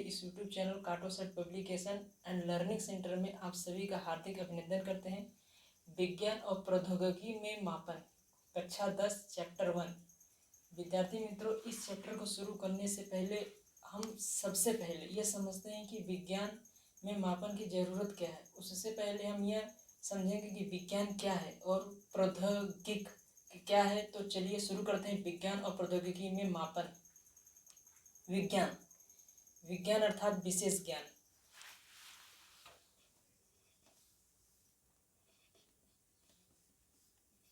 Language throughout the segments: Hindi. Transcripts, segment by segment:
इस YouTube channel Cartosat publication and learning centre में आप सभी का हार्दिक अभिनंदन करते हैं। विज्ञान और प्रौद्योगिकी में मापन, कक्षा 10 चैप्टर 1। विद्यार्थी मित्रों, इस चैप्टर को शुरू करने से पहले हम सबसे पहले यह समझते हैं कि विज्ञान में मापन की ज़रूरत क्या है। उससे पहले हम यह समझेंगे कि विज्ञान क्या है और प्रौद्योगिक क्या है। तो चलिए शुरू करते हैं। विज्ञान और प्रौद्योगिकी में मापन। विज्ञान, विज्ञान अर्थात विशेष ज्ञान।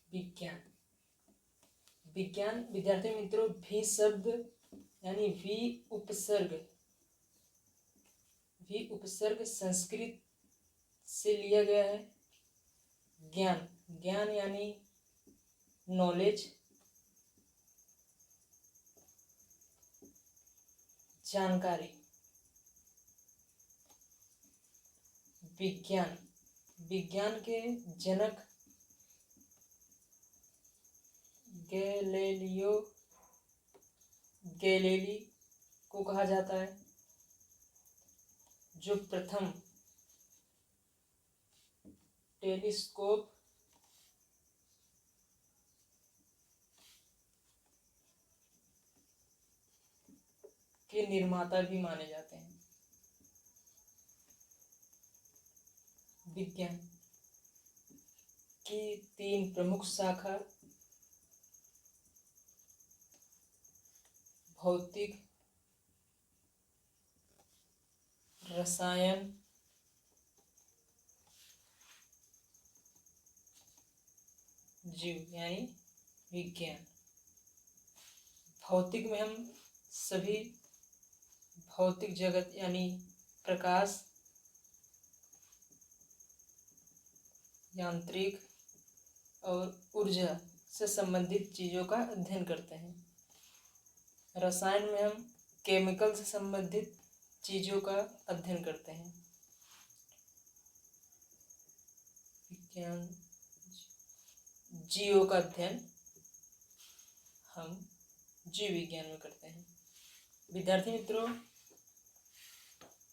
विज्ञान, विज्ञान विद्यार्थी मित्रों, भी शब्द यानी भी उपसर्ग संस्कृत से लिया गया है। ज्ञान, ज्ञान यानी नॉलेज, जानकारी। विज्ञान, विज्ञान के जनक गैलीली को कहा जाता है, जो प्रथम टेलीस्कोप के निर्माता भी माने जाते हैं। विज्ञान की 3 प्रमुख शाखा भौतिक, रसायन, जीव यानी विज्ञान। भौतिक में हम सभी भौतिक जगत यानी प्रकाश, यांत्रिक और ऊर्जा से संबंधित चीज़ों का अध्ययन करते हैं। रसायन में हम केमिकल से संबंधित चीज़ों का अध्ययन करते हैं। विज्ञान, जीवों का अध्ययन हम जीव विज्ञान में करते हैं। विद्यार्थी मित्रों,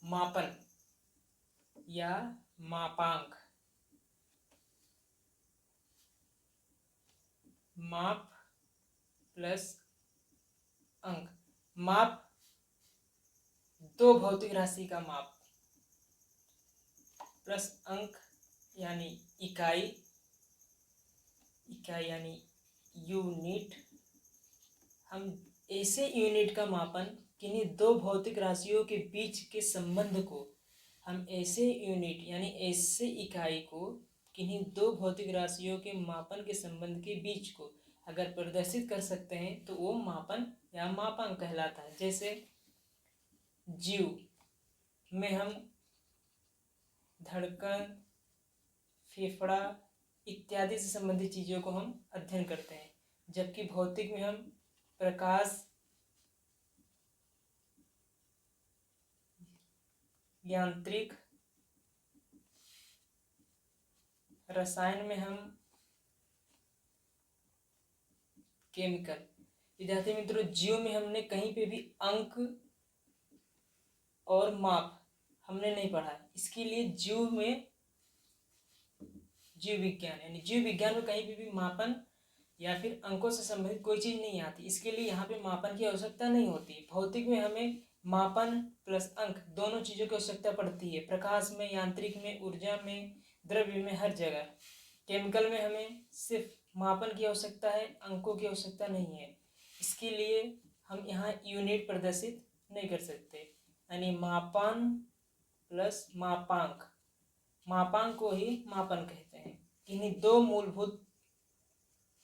मापन या मापांक, माप प्लस अंक। माप, 2 भौतिक राशि का माप, प्लस अंक यानी इकाई, इकाई यानी यूनिट। हम ऐसे यूनिट का मापन किन्हीं 2 भौतिक राशियों के बीच के संबंध को, हम ऐसे यूनिट यानी ऐसे इकाई को किन्हीं 2 भौतिक राशियों के मापन के संबंध के बीच को अगर प्रदर्शित कर सकते हैं तो वो मापन या मापांक कहलाता है। जैसे जीव में हम धड़कन, फेफड़ा इत्यादि से संबंधित चीज़ों को हम अध्ययन करते हैं, जबकि भौतिक में हम प्रकाश, यांत्रिक, रसायन में हम केमिकल। विद्यार्थी मित्रों, जीव में हमने कहीं पे भी अंक और माप हमने नहीं पढ़ा। इसके लिए जीव में, जीव विज्ञान यानी जीव विज्ञान में कहीं पे भी मापन या फिर अंकों से संबंधित कोई चीज़ नहीं आती। इसके लिए यहाँ पे मापन की आवश्यकता नहीं होती। भौतिक में हमें मापन प्लस अंक दोनों चीज़ों की आवश्यकता पड़ती है। प्रकाश में, यांत्रिक में, ऊर्जा में, द्रव्य में, हर जगह। केमिकल में हमें सिर्फ मापन की आवश्यकता है, अंकों की आवश्यकता नहीं है। इसके लिए हम यहाँ यूनिट प्रदर्शित नहीं कर सकते, यानी मापन प्लस मापांक। मापांक को ही मापन कहते हैं। किन्हीं 2 मूलभूत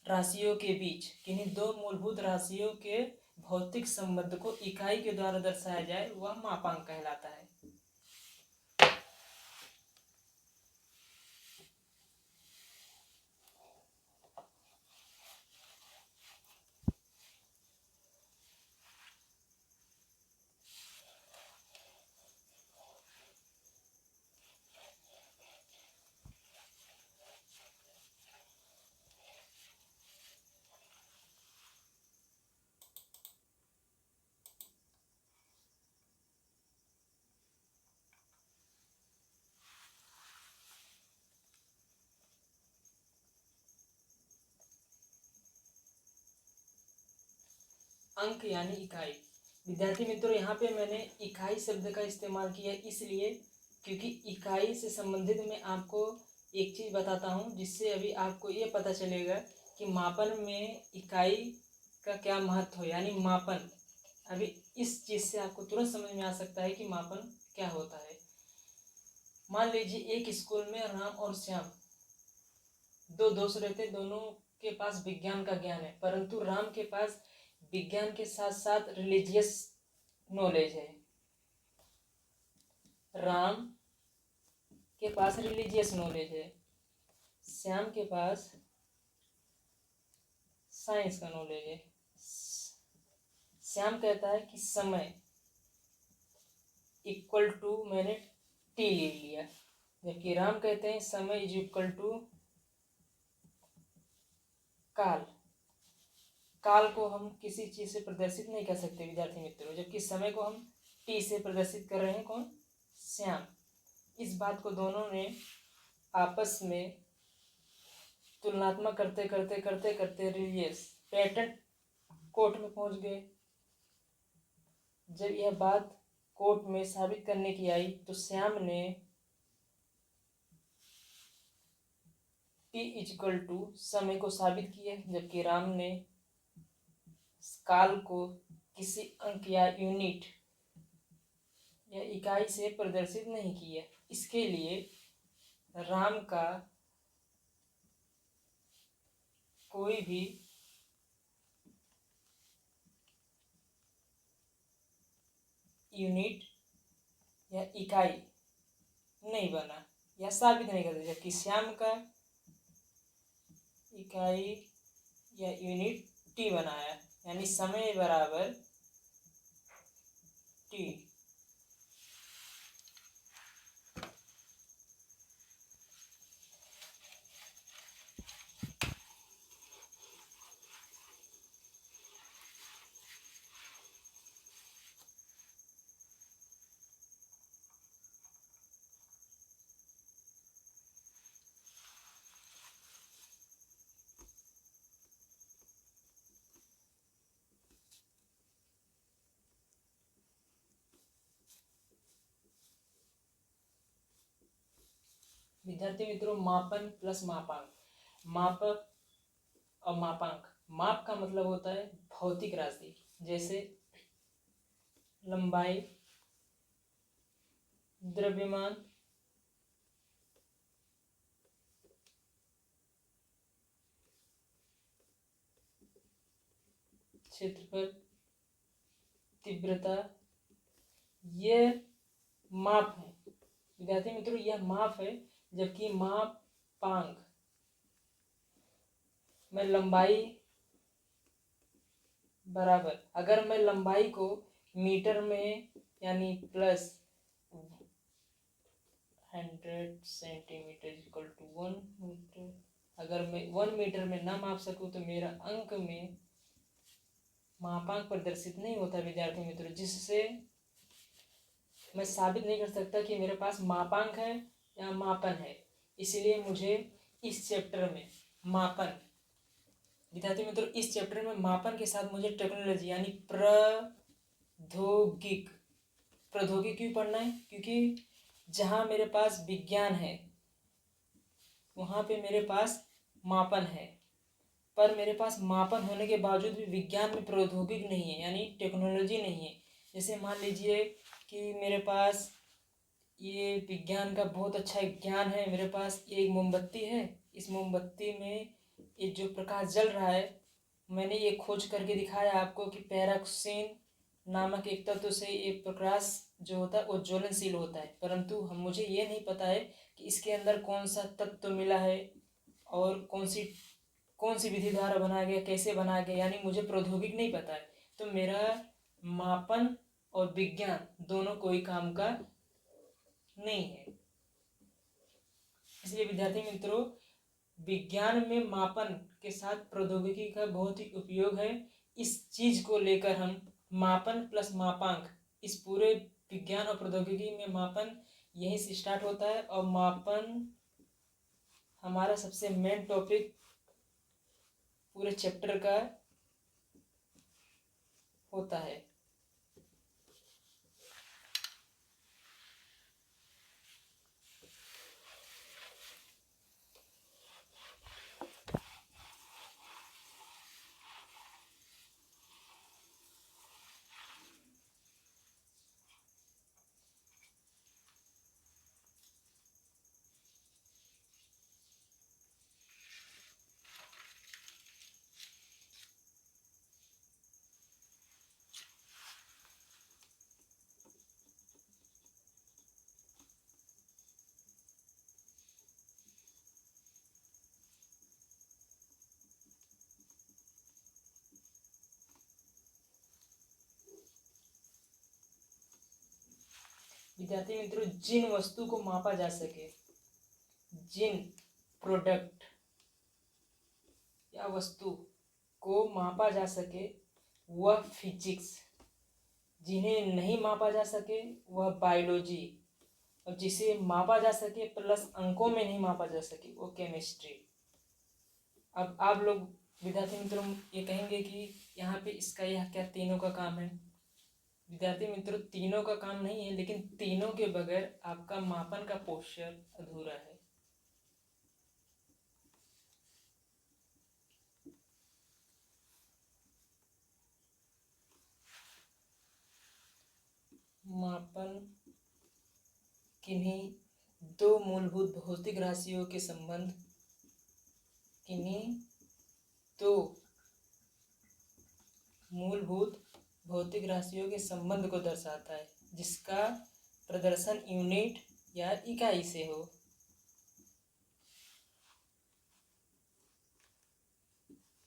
राशियों के बीच, किन्हीं 2 मूलभूत राशियों के भौतिक संबंध को इकाई के द्वारा दर्शाया जाए वह मापांक कहलाता है। अंक यानी इकाई। विद्यार्थी मित्रों, यहाँ पे मैंने इकाई शब्द का इस्तेमाल किया इसलिए क्योंकि इकाई से संबंधित मैं आपको एक चीज़ बताता हूँ, जिससे अभी आपको ये पता चलेगा कि मापन में इकाई का क्या महत्व है, यानी मापन। अभी इस चीज़ से आपको तुरंत समझ में आ सकता है कि मापन क्या होता है। मान लीजिए एक स्कूल में राम और श्याम दो दोस्त रहते, दोनों के पास विज्ञान का ज्ञान है, परंतु राम के पास विज्ञान के साथ साथ रिलीजियस नॉलेज है। राम के पास रिलीजियस नॉलेज है, श्याम के पास साइंस का नॉलेज है। श्याम कहता है कि समय इक्वल टू, मैंने टी ले लिया, जबकि राम कहते हैं समय इज इक्वल टू काल। काल को हम किसी चीज़ से प्रदर्शित नहीं कर सकते विद्यार्थी मित्रों, जबकि समय को हम टी से प्रदर्शित कर रहे हैं। कौन? श्याम। इस बात को दोनों ने आपस में तुलनात्मक करते करते करते करते रिलीजियस पेटेंट कोर्ट में पहुंच गए। जब यह बात कोर्ट में साबित करने की आई तो श्याम ने टी इक्वल टू समय को साबित किया, जबकि राम ने काल को किसी अंक या यूनिट या इकाई से प्रदर्शित नहीं किया। इसके लिए राम का कोई भी यूनिट या इकाई नहीं बना या साबित नहीं कर सकते, जबकि श्याम का इकाई या यूनिट टी बनाया, यानी समय बराबर टी। विद्यार्थी मित्रों, मापन प्लस मापांक। मापक और मापांक। माप का मतलब होता है भौतिक राशि, जैसे लंबाई, द्रव्यमान, क्षेत्रफल, तीव्रता, ये माप है। विद्यार्थी मित्रों, यह माप है, जबकि मापांक में लंबाई बराबर, अगर मैं लंबाई को मीटर में यानी plus 100 centimetre equal to 1 metre, अगर मैं 1 मीटर में ना माप सकूं तो मेरा अंक में मापांक प्रदर्शित नहीं होता विद्यार्थी मित्रों, जिससे मैं साबित नहीं कर सकता कि मेरे पास मापांक है या मापन है। इसलिए मुझे इस चैप्टर में मापन, विद्यार्थी मित्रों इस चैप्टर में मापन के साथ मुझे टेक्नोलॉजी यानी प्रौद्योगिकी क्यों पढ़ना है? क्योंकि जहाँ मेरे पास विज्ञान है वहाँ पे मेरे पास मापन है, पर मेरे पास मापन होने के बावजूद भी विज्ञान में प्रौद्योगिकी नहीं है, यानी टेक्नोलॉजी नहीं है। जैसे मान लीजिए कि मेरे पास ये विज्ञान का बहुत अच्छा ज्ञान है, मेरे पास एक मोमबत्ती है, इस मोमबत्ती में ये जो प्रकाश जल रहा है, मैंने ये खोज करके दिखाया आपको कि पैराक्सिन नामक एक तत्व से ये प्रकाश जो होता है वो ज्वलनशील होता है, परंतु मुझे ये नहीं पता है कि इसके अंदर कौन सा तत्व मिला है और कौन सी विधि द्वारा बनाया गया, कैसे बनाया गया, यानी मुझे प्रौद्योगिकी नहीं पता है। तो मेरा मापन और विज्ञान दोनों कोई काम का नहीं है। इसलिए विद्यार्थी मित्रों, विज्ञान में मापन के साथ प्रौद्योगिकी का बहुत ही उपयोग है। इस चीज को लेकर हम मापन प्लस मापांक, इस पूरे विज्ञान और प्रौद्योगिकी में मापन यहीं से स्टार्ट होता है, और मापन हमारा सबसे मेन टॉपिक पूरे चैप्टर का होता है। विद्यार्थी मित्रों, जिन वस्तु को मापा जा सके, जिन प्रोडक्ट या वस्तु को मापा जा सके वह फिजिक्स, जिन्हें नहीं मापा जा सके वह बायोलॉजी, और जिसे मापा जा सके प्लस अंकों में नहीं मापा जा सके वो केमिस्ट्री। अब आप लोग विद्यार्थी मित्रों ये कहेंगे कि यहाँ पे इसका यह क्या तीनों का काम है? विद्यार्थी मित्रों, तीनों का काम नहीं है, लेकिन तीनों के बगैर आपका मापन का पोस्चर अधूरा है। मापन किन्हीं दो मूलभूत भौतिक राशियों के संबंध, किन्हीं दो मूलभूत भौतिक राशियों के संबंध को दर्शाता है, जिसका प्रदर्शन यूनिट या इकाई से हो।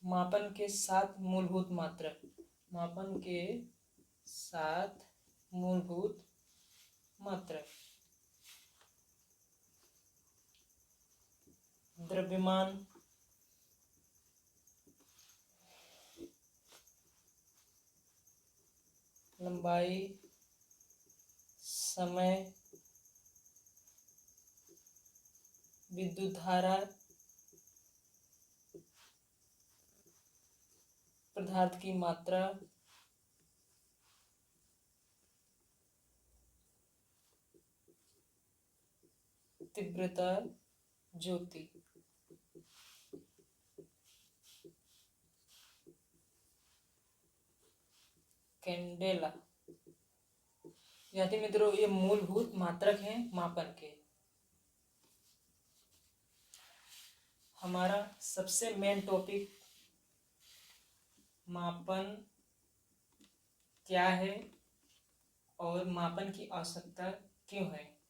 मापन के 7 मूलभूत मात्रक, मापन के 7 मूलभूत मात्रक: द्रव्यमान, लंबाई, समय, विद्युत धारा, पदार्थ की मात्रा, तीव्रता, ज्योति। कैंडेला। विद्यार्थी मित्रों, ये मूलभूत मात्रक हैं मापन के। हमारा सबसे मेन टॉपिक मापन क्या है और मापन की आवश्यकता क्यों है।